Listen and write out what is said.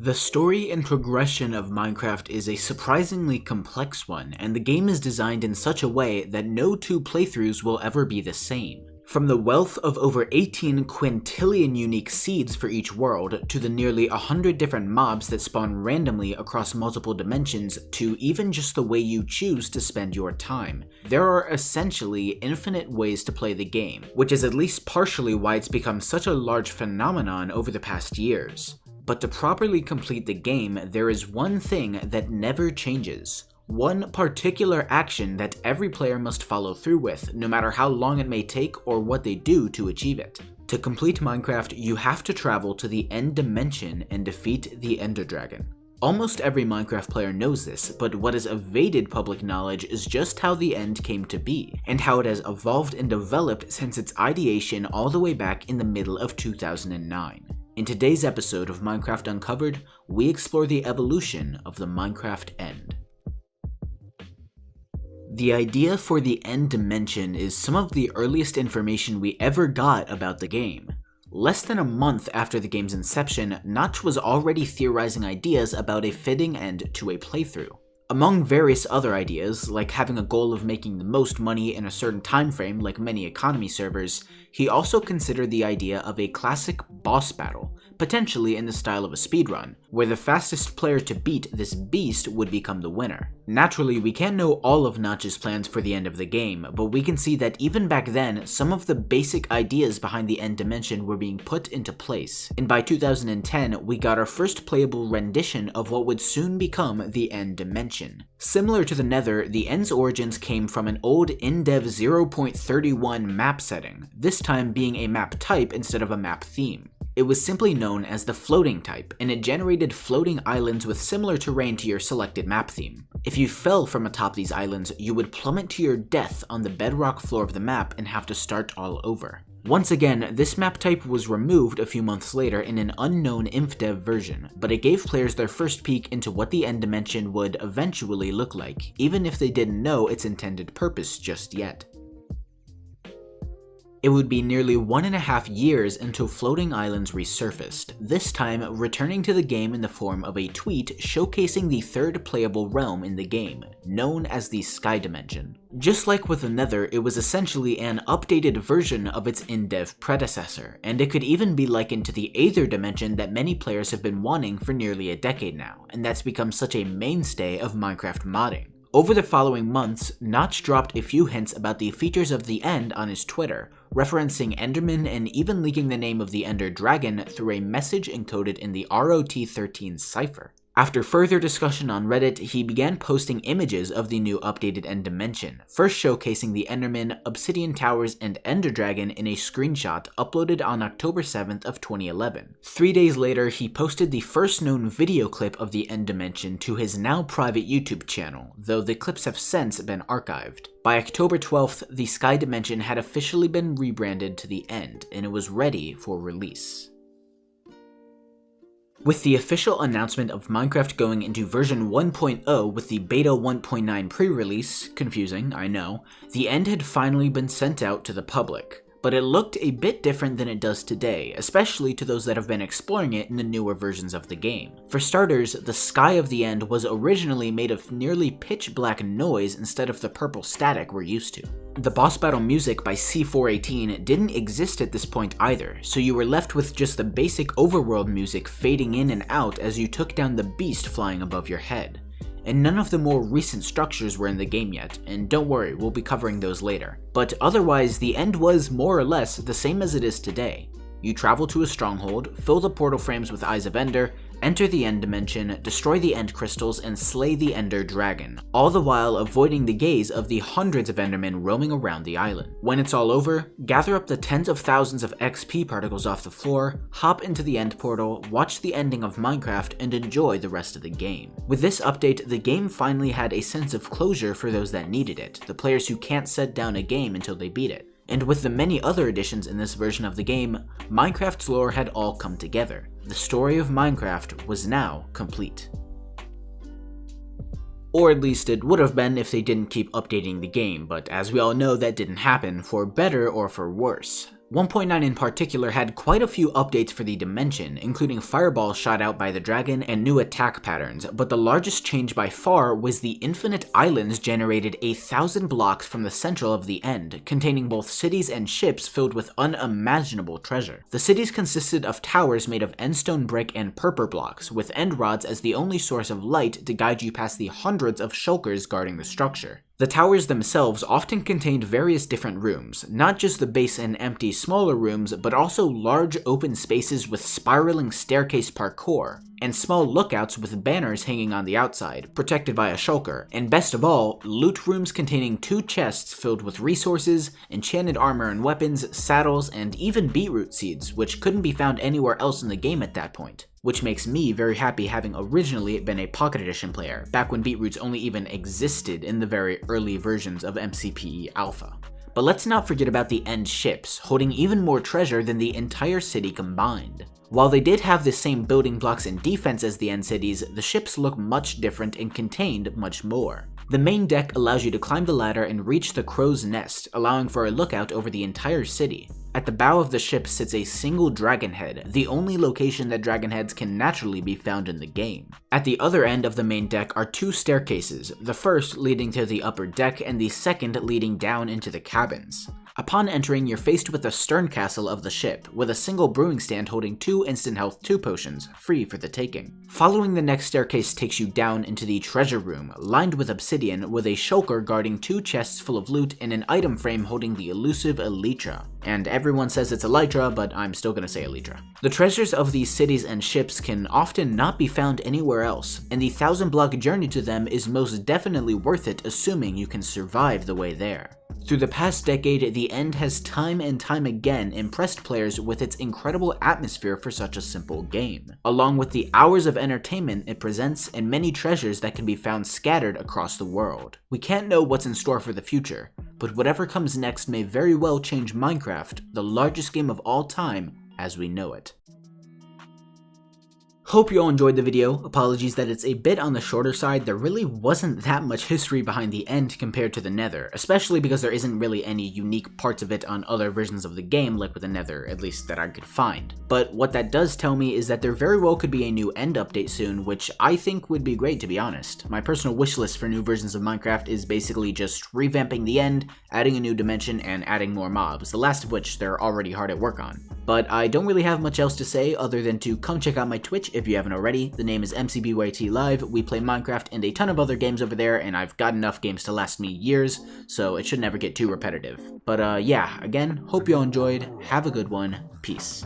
The story and progression of Minecraft is a surprisingly complex one, and the game is designed in such a way that no two playthroughs will ever be the same. From the wealth of over 18 quintillion unique seeds for each world, to the nearly 100 different mobs that spawn randomly across multiple dimensions, to even just the way you choose to spend your time, there are essentially infinite ways to play the game, which is at least partially why it's become such a large phenomenon over the past years. But to properly complete the game, there is one thing that never changes. One particular action that every player must follow through with, no matter how long it may take or what they do to achieve it. To complete Minecraft, you have to travel to the end dimension and defeat the Ender Dragon. Almost every Minecraft player knows this, but what is evaded public knowledge is just how the end came to be, and how it has evolved and developed since its ideation all the way back in the middle of 2009. In today's episode of Minecraft Uncovered, we explore the evolution of the Minecraft End. The idea for the end dimension is some of the earliest information we ever got about the game. Less than a month after the game's inception, Notch was already theorizing ideas about a fitting end to a playthrough. Among various other ideas, like having a goal of making the most money in a certain time frame like many economy servers, he also considered the idea of a classic boss battle, potentially in the style of a speedrun, where the fastest player to beat this beast would become the winner. Naturally, we can't know all of Notch's plans for the end of the game, but we can see that even back then, some of the basic ideas behind the end dimension were being put into place, and by 2010, we got our first playable rendition of what would soon become the end dimension. Similar to the Nether, the End's origins came from an old InDev 0.31 map setting, this time being a map type instead of a map theme. It was simply known as the floating type, and it generated floating islands with similar terrain to your selected map theme. If you fell from atop these islands, you would plummet to your death on the bedrock floor of the map and have to start all over. Once again, this map type was removed a few months later in an unknown InfDev version, but it gave players their first peek into what the end dimension would eventually look like, even if they didn't know its intended purpose just yet. It would be nearly 1.5 years until Floating Islands resurfaced, this time returning to the game in the form of a tweet showcasing the third playable realm in the game, known as the Sky Dimension. Just like with the Nether, it was essentially an updated version of its InDev predecessor, and it could even be likened to the Aether Dimension that many players have been wanting for nearly a decade now, and that's become such a mainstay of Minecraft modding. Over the following months, Notch dropped a few hints about the features of the end on his Twitter, referencing Enderman and even leaking the name of the Ender Dragon through a message encoded in the ROT13 cipher. After further discussion on Reddit, he began posting images of the new updated end dimension, first showcasing the Enderman, Obsidian Towers, and Ender Dragon in a screenshot uploaded on October 7th of 2011. 3 days later, he posted the first known video clip of the end dimension to his now private YouTube channel, though the clips have since been archived. By October 12th, the Sky Dimension had officially been rebranded to the End, and it was ready for release. With the official announcement of Minecraft going into version 1.0 with the beta 1.9 pre-release, confusing, I know, the End had finally been sent out to the public. But it looked a bit different than it does today, especially to those that have been exploring it in the newer versions of the game. For starters, the sky of the End was originally made of nearly pitch black noise instead of the purple static we're used to. The boss battle music by C418 didn't exist at this point either, so you were left with just the basic overworld music fading in and out as you took down the beast flying above your head. And none of the more recent structures were in the game yet, and don't worry, we'll be covering those later. But otherwise, the End was more or less the same as it is today. You travel to a stronghold, fill the portal frames with Eyes of Ender, enter the End Dimension, destroy the End Crystals, and slay the Ender Dragon, all the while avoiding the gaze of the hundreds of Endermen roaming around the island. When it's all over, gather up the tens of thousands of XP particles off the floor, hop into the End Portal, watch the ending of Minecraft, and enjoy the rest of the game. With this update, the game finally had a sense of closure for those that needed it, the players who can't set down a game until they beat it. And with the many other additions in this version of the game, Minecraft's lore had all come together. The story of Minecraft was now complete. Or at least it would have been if they didn't keep updating the game, but as we all know that didn't happen, for better or for worse. 1.9 in particular had quite a few updates for the dimension, including fireballs shot out by the dragon and new attack patterns, but the largest change by far was the infinite islands generated 1,000 blocks from the central of the end, containing both cities and ships filled with unimaginable treasure. The cities consisted of towers made of endstone brick and purple blocks, with end rods as the only source of light to guide you past the hundreds of shulkers guarding the structure. The towers themselves often contained various different rooms, not just the base and empty smaller rooms, but also large open spaces with spiraling staircase parkour, and small lookouts with banners hanging on the outside, protected by a shulker, and best of all, loot rooms containing 2 chests filled with resources, enchanted armor and weapons, saddles, and even beetroot seeds, which couldn't be found anywhere else in the game at that point. Which makes me very happy, having originally been a Pocket Edition player, back when beetroots only even existed in the very early versions of MCPE Alpha. But let's not forget about the end ships, holding even more treasure than the entire city combined. While they did have the same building blocks and defense as the end cities, the ships look much different and contained much more. The main deck allows you to climb the ladder and reach the crow's nest, allowing for a lookout over the entire city. At the bow of the ship sits a single dragon head, the only location that dragon heads can naturally be found in the game. At the other end of the main deck are 2 staircases, the first leading to the upper deck and the second leading down into the cabins. Upon entering, you're faced with the stern castle of the ship, with a single brewing stand holding 2 instant health 2 potions, free for the taking. Following the next staircase takes you down into the treasure room, lined with obsidian, with a shulker guarding 2 chests full of loot and an item frame holding the elusive elytra. And everyone says it's elytra, but I'm still gonna say elytra. The treasures of these cities and ships can often not be found anywhere else, and the 1,000-block journey to them is most definitely worth it, assuming you can survive the way there. Through the past decade, the End has time and time again impressed players with its incredible atmosphere for such a simple game, along with the hours of entertainment it presents and many treasures that can be found scattered across the world. We can't know what's in store for the future, but whatever comes next may very well change Minecraft, the largest game of all time as we know it. Hope you all enjoyed the video. Apologies that it's a bit on the shorter side. There really wasn't that much history behind the End compared to the Nether, especially because there isn't really any unique parts of it on other versions of the game like with the Nether, at least that I could find. But what that does tell me is that there very well could be a new End update soon, which I think would be great, to be honest. My personal wish list for new versions of Minecraft is basically just revamping the End, adding a new dimension, and adding more mobs, the last of which they're already hard at work on. But I don't really have much else to say other than to come check out my Twitch if you haven't already. The name is MCBYT Live. We play Minecraft and a ton of other games over there, and I've got enough games to last me years, so it should never get too repetitive. But yeah, again, hope you all enjoyed. Have a good one. Peace.